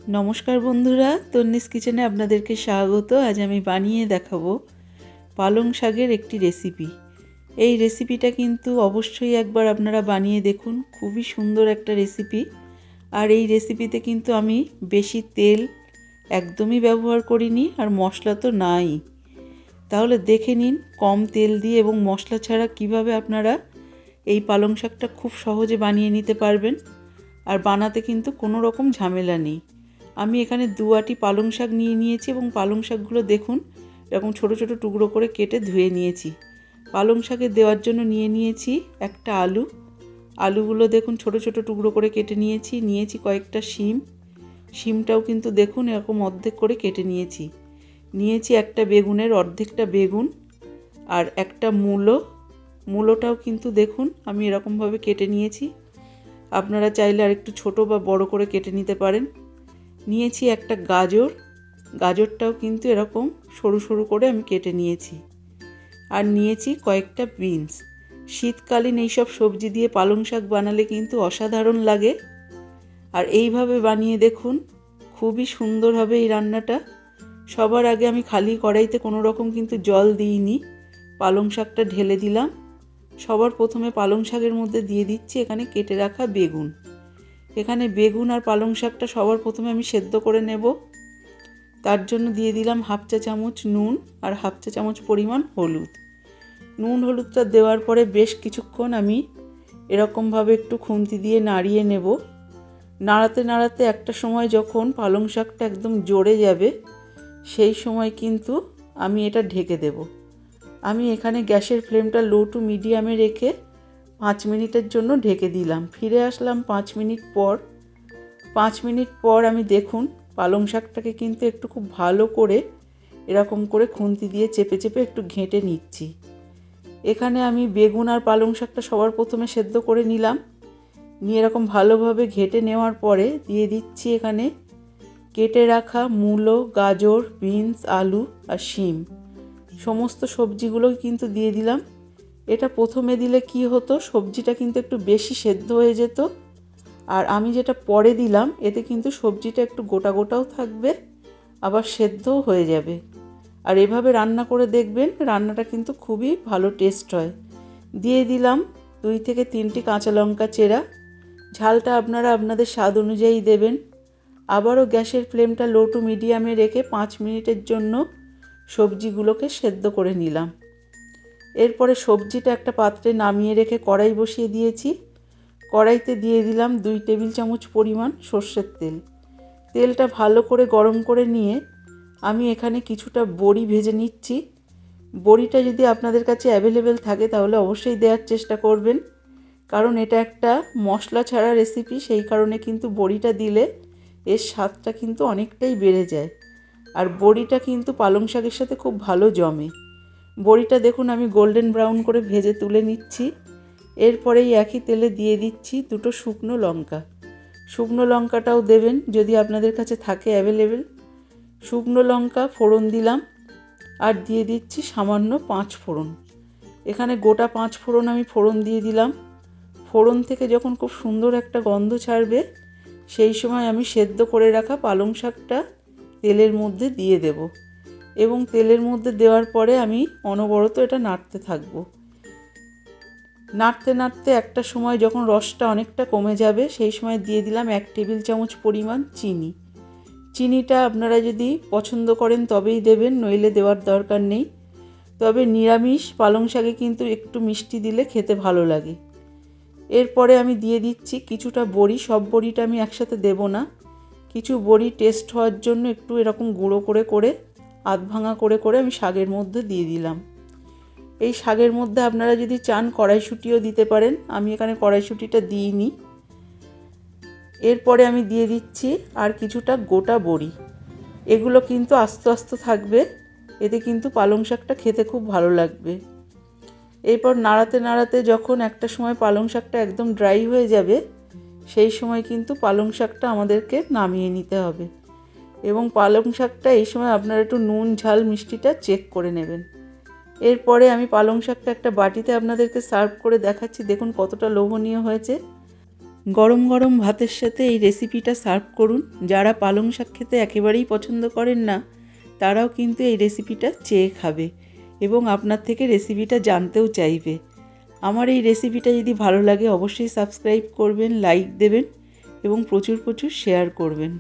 নমস্কার বন্ধুরা, তন্নিস কিচেনে আপনাদেরকে স্বাগত। আজ আমি বানিয়ে দেখাবো পালং শাকের একটি রেসিপি। এই রেসিপিটা কিন্তু অবশ্যই একবার আপনারা বানিয়ে দেখুন, খুবই সুন্দর একটা রেসিপি। আর এই রেসিপিতে কিন্তু আমি বেশি তেল একদমই ব্যবহার করিনি, আর মশলা তো নাই। তাহলে দেখে নিন কম তেল দিয়ে এবং মশলা ছাড়া কিভাবে আপনারা এই পালং শাকটা খুব সহজে বানিয়ে নিতে পারবেন। আর বানাতে কিন্তু কোনো রকম ঝামেলা নেই। আমি এখানে 2 আঁটি পালং শাক নিয়ে নিয়েছি এবং পালং শাকগুলো দেখুন এরকম ছোট ছোট টুকরো করে কেটে ধুয়ে নিয়েছি। পালং শাকে দেওয়ার জন্য নিয়ে নিয়েছি একটা আলু। আলুগুলো দেখুন ছোট ছোট টুকরো করে কেটে নিয়েছি কয়েকটা শিমটাও কিন্তু দেখুন এরকম অর্ধেক করে কেটে নিয়েছি একটা বেগুনের অর্ধেকটা বেগুন, আর একটা মূলোটাও কিন্তু দেখুন আমি এরকমভাবে কেটে নিয়েছি। আপনারা চাইলে আর একটু ছোটো বা বড় করে কেটে নিতে পারেন। নিয়েছি একটা গাজরটাও কিন্তু এরকম সরু সরু করে আমি কেটে নিয়েছি। আর নিয়েছি কয়েকটা বিনস। শীতকালীন এইসব সবজি দিয়ে পালং শাক বানালে কিন্তু অসাধারণ লাগে। আর এইভাবে বানিয়ে দেখুন, খুবই সুন্দর হবে এই রান্নাটা। সবার আগে আমি খালি কড়াইতে কোনো রকম কিন্তু জল দিইনি, পালং শাকটা ঢেলে দিলাম। সবার প্রথমে পালং শাকের মধ্যে দিয়ে দিচ্ছি এখানে কেটে রাখা বেগুন। এখানে বেগুন আর পালং শাকটা সবার প্রথমে আমি সেদ্ধ করে নেব। তার জন্য দিয়ে দিলাম 1/2 চা চামচ নুন আর 1/2 চা চামচ পরিমাণ হলুদ। নুন হলুদটা দেওয়ার পরে বেশ কিছুক্ষণ আমি এরকমভাবে একটু খুন্তি দিয়ে নাড়িয়ে নেব। নাড়াতে নাড়াতে একটা সময় যখন পালং শাকটা একদম জ্বরে যাবে, সেই সময় কিন্তু আমি এটা ঢেকে দেব। আমি এখানে গ্যাসের ফ্লেমটা লো টু মিডিয়ামে রেখে 5 মিনিটের জন্য ঢেকে দিলাম। ফিরে আসলাম 5 মিনিট পর। 5 মিনিট পর আমি দেখুন পালং শাকটাকে কিন্তু একটু খুব ভালো করে এরকম করে খুন্তি দিয়ে চেপে চেপে একটু ঘেঁটে নিচ্ছি। এখানে আমি বেগুন আর পালং শাকটা সবার প্রথমে সেদ্ধ করে নিলাম। নিয়ে এরকম ভালোভাবে ঘেঁটে নেওয়ার পরে দিয়ে দিচ্ছি এখানে কেটে রাখা মূলো, গাজর, বিনস, আলু আর শিম। সমস্ত সবজিগুলো কিন্তু দিয়ে দিলাম। এটা প্রথমে দিলে কি হতো, সবজিটা কিন্তু একটু বেশি সেদ্ধ হয়ে যেত। আর আমি যেটা পরে দিলাম এতে কিন্তু সবজিটা একটু গোটা গোটাও থাকবে, আবার সেদ্ধও হয়ে যাবে। আর এভাবে রান্না করে দেখবেন, রান্নাটা কিন্তু খুবই ভালো টেস্ট হয়। দিয়ে দিলাম 2 থেকে 3টি কাঁচা লঙ্কা চেরা। ঝালটা আপনারা আপনাদের স্বাদ অনুযায়ী দেবেন। আবারও গ্যাসের ফ্লেমটা লো টু মিডিয়ামে রেখে 5 মিনিটের জন্য সবজিগুলোকে সেদ্ধ করে নিলাম। এরপরে সবজিটা একটা পাত্রে নামিয়ে রেখে কড়াই বসিয়ে দিয়েছি। কড়াইতে দিয়ে দিলাম 2 টেবিল চামচ পরিমাণ সর্ষের তেল। তেলটা ভালো করে গরম করে নিয়ে আমি এখানে কিছুটা বড়ি ভেজে নিচ্ছি। বড়িটা যদি আপনাদের কাছে অ্যাভেলেবেল থাকে তাহলে অবশ্যই দেওয়ার চেষ্টা করবেন, কারণ এটা একটা মশলা ছাড়া রেসিপি, সেই কারণে কিন্তু বড়িটা দিলে এর স্বাদটা কিন্তু অনেকটাই বেড়ে যায়। আর বড়িটা কিন্তু পালং শাকের সাথে খুব ভালো জমে। বড়িটা দেখুন আমি গোল্ডেন ব্রাউন করে ভেজে তুলে নিচ্ছি। এরপরেই একই তেলে দিয়ে দিচ্ছি 2টো শুকনো লঙ্কা। শুকনো লঙ্কাটাও দেবেন যদি আপনাদের কাছে থাকে অ্যাভেলেবেল। শুকনো লঙ্কা ফোড়ন দিলাম, আর দিয়ে দিচ্ছি সামান্য 5 ফোড়ন। এখানে গোটা 5 ফোড়ন আমি ফোড়ন দিয়ে দিলাম। ফোড়ন থেকে যখন খুব সুন্দর একটা গন্ধ ছাড়বে, সেই সময় আমি সেদ্ধ করে রাখা পালং শাকটা তেলের মধ্যে দিয়ে দেব। এবং তেলের মধ্যে দেওয়ার পরে আমি অনবরত এটা নাড়তে থাকবো। নাড়তে নাড়তে একটা সময় যখন রসটা অনেকটা কমে যাবে, সেই সময় দিয়ে দিলাম 1 টেবিল চামচ পরিমাণ চিনি। চিনিটা আপনারা যদি পছন্দ করেন তবেই দেবেন, নইলে দেওয়ার দরকার নেই। তবে নিরামিষ পালং শাকে কিন্তু একটু মিষ্টি দিলে খেতে ভালো লাগে। এরপরে আমি দিয়ে দিচ্ছি কিছুটা বড়ি। সব বড়িটা আমি একসাথে দেব না, কিছু বড়ি টেস্ট হওয়ার জন্য একটু এরকম গুঁড়ো করে করে আধ ভাঙা করে করে আমি শাকের মধ্যে দিয়ে দিলাম। এই শাকের মধ্যে আপনারা যদি চান কড়াইশুঁটিও দিতে পারেন, আমি এখানে কড়াইশুঁটিটা দিইনি। এরপরে আমি দিয়ে দিচ্ছি আর কিছুটা গোটা বড়ি। এগুলো কিন্তু আস্তে আস্তে থাকবে, এতে কিন্তু পালং শাকটা খেতে খুব ভালো লাগবে। এরপর নাড়াতে নাড়াতে যখন একটা সময় পালং শাকটা একদম ড্রাই হয়ে যাবে, সেই সময় কিন্তু পালং শাকটা আমাদেরকে নামিয়ে নিতে হবে। এবং পালং শাকটা এই সময় আপনারা একটু নুন, ঝাল, মিষ্টিটা চেক করে নেবেন। এরপরে আমি পালং শাকটা একটা বাটিতে আপনাদেরকে সার্ভ করে দেখাচ্ছি। দেখুন কতটা লোভনীয় হয়েছে। গরম গরম ভাতের সাথে এই রেসিপিটা সার্ভ করুন। যারা পালং শাক খেতে একেবারেই পছন্দ করেন না তারাও কিন্তু এই রেসিপিটা চেয়ে খাবে এবং আপনার থেকে রেসিপিটা জানতেও চাইবে। আমার এই রেসিপিটা যদি ভালো লাগে অবশ্যই সাবস্ক্রাইব করবেন, লাইক দেবেন এবং প্রচুর প্রচুর শেয়ার করবেন।